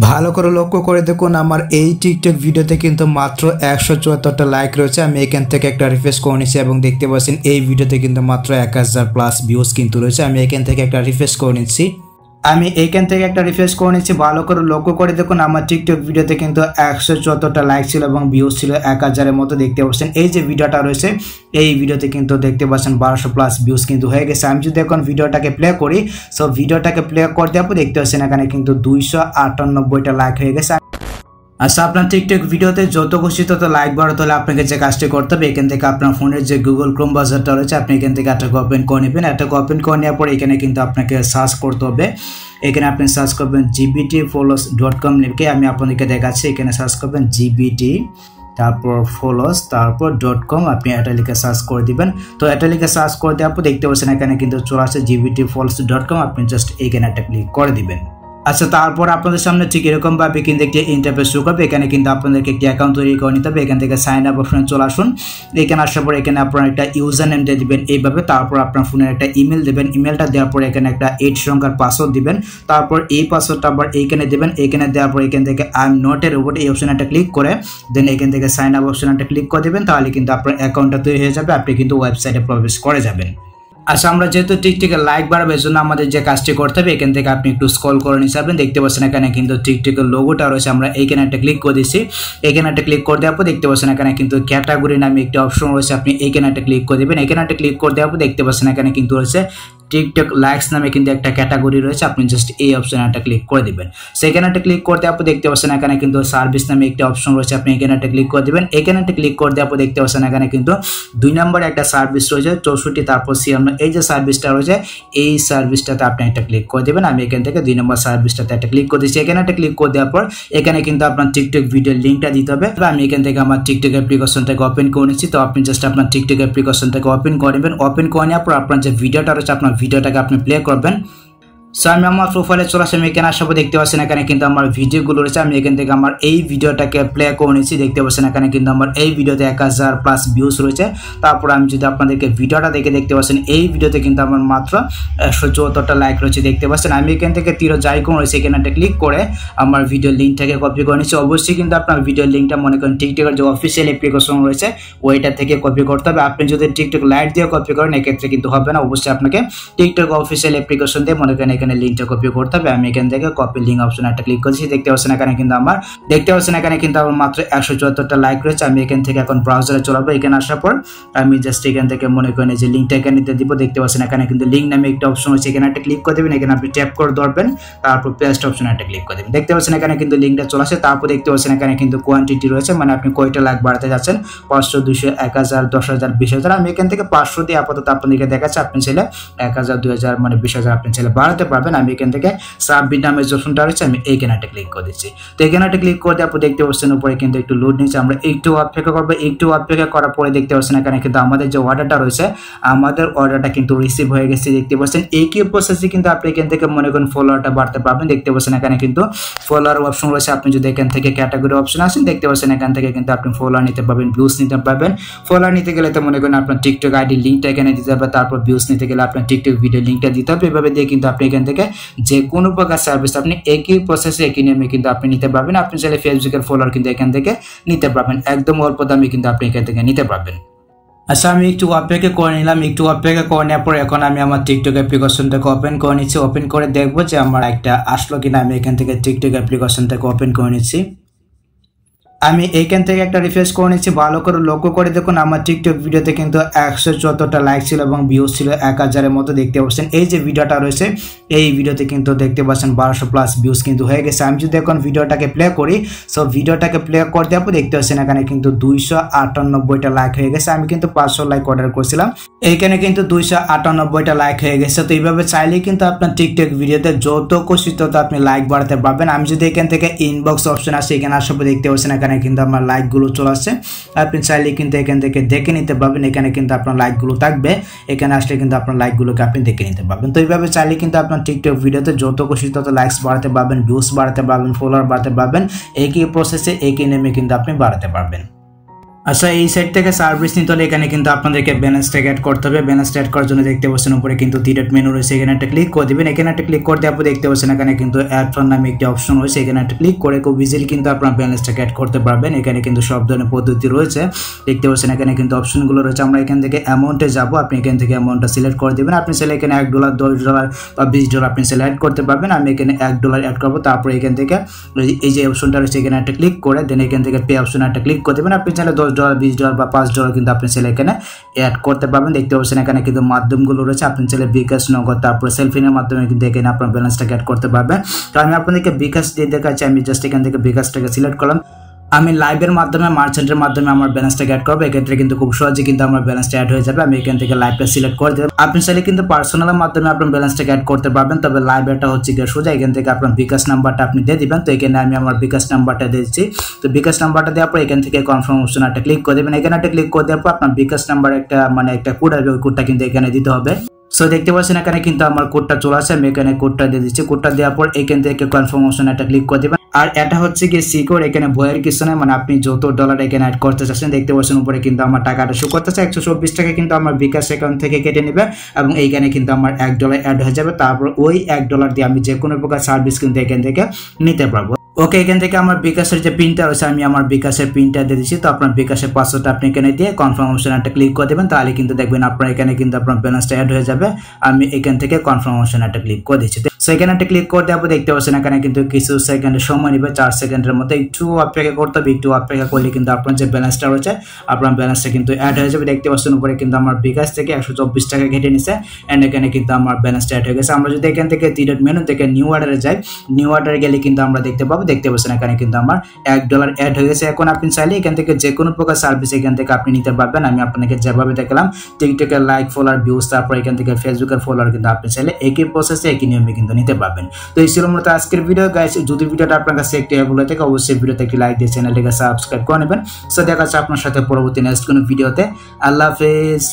ভালো করে লক্ষ্য করে দেখুন আমার এই টিকটক ভিডিওতে কিন্তু মাত্র 174টা লাইক রয়েছে। আমি এখান থেকে একটা রিফ্রেশ করে নিয়েছি এবং দেখতে পাচ্ছেন এই ভিডিওতে কিন্তু মাত্র 1000+ ভিউজ কিন্তু রয়েছে। আমি এখান থেকে একটা রিফ্রেশ করে নিচ্ছি। ভালো করে লক্ষ্য করে দেখুন আমার টিকটক ভিডিওতে কিন্তু 174টা লাইক ছিল এবং ভিউজ ছিল 1000-এর মতো। দেখতে পাচ্ছেন এই যে ভিডিওটা রয়েছে এই ভিডিওতে কিন্তু দেখতে পাচ্ছেন 1200+ ভিউজ কিন্তু হয়ে গেছে। আমি যদি এখন ভিডিওটাকে প্লে করি, সো ভিডিওটাকে প্লে করে দেওয়ার পর দেখতে পাচ্ছেন এখানে কিন্তু 298টা লাইক হয়ে গেছে। আচ্ছা, আপনার টিকটক ভিডিওতে যত খুশি তত লাইক বাড়াতে হলে আপনাকে যে কাজটি করতে হবে, এখান থেকে আপনার ফোনের যে গুগল ক্রোম ব্রাউজারটা রয়েছে আপনি এখান থেকে এটাকে ওপেন করে নেবেন। এটাকে ওপেন করে নেওয়ার পর এখানে কিন্তু আপনাকে সার্চ করতে হবে। এখানে আপনি সার্চ করবেন gbtfollows.com লিখে, আমি আপনাদেরকে দেখাচ্ছি। এখানে সার্চ করবেন gbt তারপর follows তারপর .com, আপনি এটা লিখে সার্চ করে দিবেন। তো এটা লিখে সার্চ করে দেওয়ার পর দেখতে পাচ্ছেন এখানে কিন্তু চলে আসছে gbtfollows.com, আপনি জাস্ট এখানে একটা ক্লিক করে দিবেন। আচ্ছা, তারপর আপনাদের সামনে ঠিক এরকম ভাবে কিন্তু একটি ইন্টারফেস শো করবে। এখানে কিন্তু আপনাদেরকে একটি অ্যাকাউন্ট তৈরি করে নিতে হবে। এখান থেকে সাইন আপ অপশনে চলে আসুন। এখানে আসার পর এখানে আপনার একটা ইউজার নেম দিয়ে দিবেন এইভাবে। তারপর আপনার ফোনের একটা ইমেল দেবেন। ইমেলটা দেওয়ার পর এখানে একটা 8 সংখ্যার পাসওয়ার্ড দিবেন। তারপর এই পাসওয়ার্ডটা আবার এইখানে দেবেন। এখানে দেওয়ার পর এখান থেকে আই এম নট এর উপরে এই অপশনে একটা ক্লিক করে দেন এখান থেকে সাইন আপ অপশনে একটা ক্লিক করে দিবেন। তাহলে কিন্তু আপনার অ্যাকাউন্টটা তৈরি হয়ে যাবে, আপনি কিন্তু ওয়েবসাইটে প্রবেশ করে যাবেন। আচ্ছা, আমরা যেহেতু টিকটকে লাইক বাড়াবে এর জন্য আমাদের যে কাজটি করতে হবে, এখান থেকে আপনি একটু স্ক্রল করে নিতে পারবেন। দেখতে পাচ্ছেন এখানে কিন্তু টিকটকের লোগোটা রয়েছে। আমরা এইখানে একটা ক্লিক করে দিচ্ছি। এখানে একটা ক্লিক করে দেওয়ার পর দেখতে পাচ্ছেন এখানে কিন্তু ক্যাটাগরি নামে একটা অপশন রয়েছে, আপনি এইখানে একটা ক্লিক করে দেবেন। এখানে একটা ক্লিক করে দেওয়ার পর দেখতে পাচ্ছেন এখানে কিন্তু রয়েছে টিকটক লাইকস নামে কিন্তু একটা ক্যাটাগরি রয়েছে, আপনি জাস্ট এই অপশনে একটা ক্লিক করে দিবেন। সেখানে একটা ক্লিক করে দেওয়ার পর দেখতে পাচ্ছেন এখানে কিন্তু সার্ভিস নামে একটা অপশন রয়েছে, আপনি এখানে একটা ক্লিক করে দিবেন। এখানে একটা ক্লিক করে দেওয়ার পর দেখতে পাচ্ছেন এখানে কিন্তু 2 নম্বরে একটা সার্ভিস রয়েছে 64 তারপর 56, এই যে সার্ভিসটা রয়েছে এই সার্ভিসটাতে আপনি একটা ক্লিক করে দিবেন। আমি এখান থেকে 2 নম্বর সার্ভিসটাতে একটা ক্লিক করে দিচ্ছি। এখানে একটা ক্লিক করে দেওয়ার পর এখানে কিন্তু আপনার টিকটক ভিডিওর লিঙ্কটা দিতে হবে। আমি এখান থেকে আমার টিকটক অ্যাপ্লিকেশনটাকে ওপেন করে নিচ্ছি। তো আপনি জাস্ট আপনার টিকটক অ্যাপ্লিকেশনটাকে ওপেন করে নেবেন। ওপেন করে নেওয়ার পর আপনার যে ভিডিওটা রয়েছে আপনার ভিডিওটাকে আপনি প্লে করবেন। সো আমি আমার প্রোফাইলে চলে আসি। আমি এখানে আসার পর দেখতে পাচ্ছেন এখানে কিন্তু আমার ভিডিওগুলো রয়েছে। আমি এখান থেকে আমার এই ভিডিওটাকে প্লে করে নিচ্ছি। দেখতে পাচ্ছেন এখানে কিন্তু আমার এই ভিডিওতে 1000+ ভিউজ রয়েছে। তারপর আমি যদি আপনাদেরকে ভিডিওটা দেখতে পাচ্ছেন এই ভিডিওতে কিন্তু আমার মাত্র 174টা লাইক রয়েছে। দেখতে পাচ্ছেন আমি এখান থেকে তীর আইকন রয়েছে এখানে একটা ক্লিক করে আমার ভিডিওর লিঙ্কটাকে কপি করে নিচ্ছি। অবশ্যই কিন্তু আপনার ভিডিওর লিঙ্কটা মনে করেন টিকটকের যে অফিসিয়াল অ্যাপ্লিকেশন রয়েছে ওইটা থেকে কপি করতে হবে। আপনি যদি টিকটক লাইট দিয়ে কপি করেন এক্ষেত্রে কিন্তু হবে না। অবশ্যই আপনাকে টিকটক অফিসিয়াল অ্যাপ্লিকেশন দিয়ে মনে করেন এখানে লিঙ্কটা কপি করতে হবে। আমি এখান থেকে কপি লিঙ্ক অপশন একটা ক্লিক করছি। দেখতে পাচ্ছেন এখানে কিন্তু আমার মাত্র 174টা লাইক রয়েছে। আমি এখান থেকে এখন ব্রাউজারে চলাবো। এখানে আসার পর আমি জাস্ট এখান থেকে মনে করেন যে লিঙ্কটা এখানে দিতে দিব। দেখতে পাচ্ছেন এখানে কিন্তু লিঙ্ক নামে একটা অপশন আছে, এখানে একটা ক্লিক করে দেবেন। এখানে আপনি ট্যাপ করে ধরবেন, তারপর পেস্ট অপশনে একটা ক্লিক করে দেবেন। দেখতে পাচ্ছেন এখানে কিন্তু লিঙ্কটা চলে আসে। তারপর দেখতে পাচ্ছেন এখানে কিন্তু কোয়ান্টিটি রয়েছে, মানে আপনি কয়টা লাইক বাড়াতে যাচ্ছেন, 500, 200, 1000, 10000, 20000। আমি এখান থেকে 500 দিয়ে আপাতত আপনাদেরকে দেখাচ্ছি। আপনি চাইলে 1000, 2000 মানে 20000 আপনি চাইলে বাড়াতে পারবেন। আমি এখান থেকে সাবমিট নামের যে অপশনটা রয়েছে আমি এইখানে একটা ক্লিক করে দিচ্ছি। তো এখানে একটা ক্লিক করে দেওয়ার পর দেখতে পাচ্ছেন উপরে কিন্তু একটু লোড নিচ্ছে। আমরা একটু অপেক্ষা করবো। একটু অপেক্ষা করার পরে দেখতে পাচ্ছেন এখানে কিন্তু আমাদের যে অর্ডারটা রয়েছে আমাদের অর্ডারটা কিন্তু রিসিভ হয়ে গেছে। দেখতে পাচ্ছেন একই প্রসেসে কিন্তু আপনি এখান থেকে মনে করেন ফলোয়ারটা বাড়তে পারবেন। দেখতে পাচ্ছেন এখানে কিন্তু ফলোয়ার অপশন রয়েছে। আপনি যদি এখান থেকে ক্যাটাগরি অপশন আসেন দেখতে পাচ্ছেন এখান থেকে কিন্তু আপনি ফলোয়ার নিতে পারবেন, ভিউজ নিতে পারবেন। ফলোয়ার নিতে গেলে তো মনে করেন আপনার টিকটক আইডি লিঙ্কটা এখানে দিতে হবে, তারপর ভিউজ নিতে গেলে আপনার টিকটক ভিডিও লিঙ্কটা দিতে হবে। এভাবে দিয়ে কিন্তু আপনি এখান থেকে যে কোনো প্রকার সার্ভিস আপনি একই প্রসেসে একই নিয়মে কিন্তু আপনি নিতে পারবেন। আপনি চাইলে ফেসবুকের ফলোয়ার কিন্তু এখান থেকে নিতে পারবেন, একদম অল্প দামে কিন্তু আপনি এখান থেকে নিতে পারবেন। আচ্ছা, আমি একটু অপেক্ষা করে নিলাম। একটু অপেক্ষা করে নেওয়ার পর এখন আমি আমার টিকটক অ্যাপ্লিকেশনটাকে ওপেন করে নিচ্ছি। ওপেন করে দেখবো যে আমার একটা আসলো কিনা। আমি এখান থেকে টিকটক অ্যাপ্লিকেশনটাকে ওপেন করে নিচ্ছি। আমি এইখান থেকে একটা রিফ্রেশ করে নিচ্ছি। ভালো করে লক্ষ্য করে দেখুন আমার টিকটক ভিডিওতে কিন্তু 174টা লাইক ছিল এবং ভিউজ ছিল 1000-এর মতো। দেখতে পাচ্ছেন এই যে ভিডিওটা রয়েছে এই ভিডিওতে কিন্তু দেখতে পাচ্ছেন 1200+ ভিউজ কিন্তু হয়ে গেছে। আমি যদি এখন ভিডিওটাকে প্লে করি, সো ভিডিওটাকে প্লে করে দেওয়ার পর দেখতে পাচ্ছেন এখানে কিন্তু 298টা লাইক হয়ে গেছে। আমি কিন্তু 500 লাইক অর্ডার করেছিলাম, এইখানে কিন্তু 298টা লাইক হয়ে গেছে। তো এইভাবে চাইলেই কিন্তু আপনার টিকটক ভিডিওতে যত খুশি তত আপনি লাইক বাড়াতে পারবেন। আমি যদি এখান থেকে ইনবক্স অপশন আসে এখানে আসার পর দেখতে পাচ্ছেন এখানে কিন্তু আমার লাইকগুলো চলে আসছে। আপনি চাইলে কিন্তু এখান থেকে দেখে নিতে পারবেন। এখানে কিন্তু আপনার লাইকগুলো থাকবে, এখানে আসলে কিন্তু আপনার লাইকগুলোকে আপনি দেখে নিতে পারবেন। তো এইভাবে চাইলে কিন্তু আপনার টিকটক ভিডিওতে যত খুশি তত লাইকস বাড়াতে পারবেন, ভিউজ বাড়াতে পারবেন, ফলোয়ার বাড়াতে পারবেন। একই প্রসেসে একই নেমে কিন্তু আপনি বাড়াতে পারবেন। আচ্ছা এই সাইড থেকে সার্ভিস নিতে হলে এখানে কিন্তু আপনাদেরকে ব্যালেন্সটাকে অ্যাড করতে হবে। ব্যালেন্সটা অ্যাড করার জন্য দেখতে পাচ্ছেন উপরে কিন্তু ডিরেক্ট মেনু রয়েছে, এখানে একটা ক্লিক করে দিবেন। এখানে একটা ক্লিক করতে আপনি দেখতে পাচ্ছেন এখানে কিন্তু অ্যাড ফান্ড নামে একটি অপশন রয়েছে, এখানে একটা ক্লিক করে খুব ইজিলি কিন্তু আপনার ব্যালেন্সটাকে অ্যাড করতে পারবেন। এখানে কিন্তু সব ধরনের পদ্ধতি রয়েছে, দেখতে পাচ্ছেন এখানে কিন্তু অপশনগুলো রয়েছে। আমরা এখান থেকে অ্যামাউন্টে যাব, আপনি এখান থেকে অ্যামাউন্টটা সিলেক্ট করে দিবেন। আপনি চাইলে এখানে $1 $10 বা $20 আপনি চাইলে অ্যাড করতে পারবেন। আমি এখানে $1 অ্যাড করবো। তারপরে এখান থেকে এই যে অপশনটা রয়েছে এখানে একটা ক্লিক করে দেন এখান থেকে পে অপশন একটা ক্লিক করে দেবেন। আপনি চাইলে $10 $20 বা $5 কিন্তু আপনি চাইলে এখানে অ্যাড করতে পারবেন। দেখতে পাচ্ছেন এখানে কিন্তু মাধ্যমগুলো রয়েছে, আপনি চাইলে বিকাশ, নগদ, তারপরে সেলফিনের মাধ্যমে কিন্তু এখানে আপনার ব্যালেন্সটাকে অ্যাড করতে পারবেন। তো আমি আপনাদেরকে বিকাশ দিয়ে দেখাচ্ছি। আমি জাস্ট এখান থেকে বিকাশটাকে সিলেক্ট করলাম। আমি লাইভের মাধ্যমে মার্চেন্টের মাধ্যমে আমার ব্যালেন্সটাকে অ্যাড করবো। এক্ষেত্রে কিন্তু খুব সহজে কিন্তু আমার ব্যালেন্সটা অ্যাড হয়ে যাবে। আমি এখান থেকে লাইভটা সিলেক্ট করে দেবো। আপনি চাইলে কিন্তু পার্সোনালের মাধ্যমে আপনার ব্যালেন্সটাকে অ্যাড করতে পারবেন, তবে লাইভটা হচ্ছে গিয়ে সোজা এখান থেকে আপনার বিকাশ নাম্বারটা আপনি দিয়ে দিবেন। তো এখানে আমি আমার বিকাশ নাম্বারটা দিয়েছি। তো বিকাশ নাম্বারটা দেওয়ার পর এখান থেকে কনফার্ম অপশন একটা ক্লিক করে দেবেন। এখানে একটা ক্লিক করে দেওয়ার পর আপনার বিকাশ নাম্বার একটা কোড আসবে, ওই কোডটা কিন্তু এখানে দিতে হবে। সো দেখতে পাচ্ছেন এখানে কিন্তু আমার কোডটা চলে আসে, আমি এখানে কোডটা দিয়ে দিচ্ছি। কোডটা দেওয়ার পর এখান থেকে কনফার্ম অপশন একটা ক্লিক করে দেবেন। আর এটা হচ্ছে কি সিকিউর, এখানে ভয়ের কিছু নয়, মানে আপনি যত ডলার এখানে অ্যাড করতে চাচ্ছেন দেখতে পাচ্ছেন উপরে কিন্তু আমার টাকাটা শো করতেছে। 124 টাকা কিন্তু আমার বিকাশ অ্যাকাউন্ট থেকে কেটে নেবে এবং এইখানে কিন্তু আমার $1 অ্যাড হয়ে যাবে। তারপর ওই $1 দিয়ে আমি যে কোনো প্রকার সার্ভিস কিন্তু এখান থেকে নিতে পারবো। ওকে, এখান থেকে আমার বিকাশের যে পিনটা রয়েছে আমি আমার বিকাশের পিনটা দিয়ে দিচ্ছি। তো আপনার বিকাশের পাসওয়ার্ডটা আপনি এখানে দিয়ে কনফার্ম অপশন একটা ক্লিক করে দেবেন, তাহলে কিন্তু দেখবেন আপনার এখানে কিন্তু আপনার ব্যালেন্সটা অ্যাড হয়ে যাবে। আমি এখান থেকে কনফার্ম অপশন একটা ক্লিক করে দিচ্ছি। সো এখানে একটা ক্লিক করে দেওয়ার পর দেখতে পাচ্ছেন এখানে কিন্তু কিছু সেকেন্ডের সময় নেবে, 4 সেকেন্ডের মধ্যে। একটু অপেক্ষা করতে হবে, একটু অপেক্ষা করলে কিন্তু আপনার যে ব্যালেন্সটা রয়েছে আপনার ব্যালেন্সটা কিন্তু অ্যাড হয়ে যাবে। দেখতে পাচ্ছেন উপরে কিন্তু আমার বিকাশ থেকে 124 টাকা কেটে নিছে এন্ড এখানে কিন্তু আমার ব্যালেন্সটা অ্যাড হয়ে গেছে। আমরা যদি এখান থেকে ডিরেক্ট মেনু থেকে নিউ অর্ডারে যাই, নিউ অর্ডারে গেলে কিন্তু আমরা দেখতে পাবো, দেখতে পাচ্ছেন এখানে কিন্তু আমার $1 অ্যাড হয়ে গেছে। এখন আপনি চাইলে এখান থেকে যে কোনো প্রকার সার্ভিস এখান থেকে আপনি নিতে পারবেন। আমি আপনাকে যেভাবে দেখালাম, টিকটকের লাইক, ফলোয়ার, ভিউজ, তারপর এখান থেকে ফেসবুকের ফলোয়ার কিন্তু আপনি চাইলে একই প্রসেসে একই নিয়মে কিন্তু নিতে পারবেন। তো এই ছিল মূলত আজকের ভিডিও গাইস। যদি ভিডিওটা আপনার কাছে একটু হেল্পফুল হয়ে থাকে অবশ্যই ভিডিওতে একটি লাইক দিয়ে চ্যানেলটিকে সাবস্ক্রাইব করে নেবেন। সো দেখা যাচ্ছে আপনার সাথে পরবর্তী নেক্সট কোনো ভিডিওতে। আল্লাহ হাফেজ।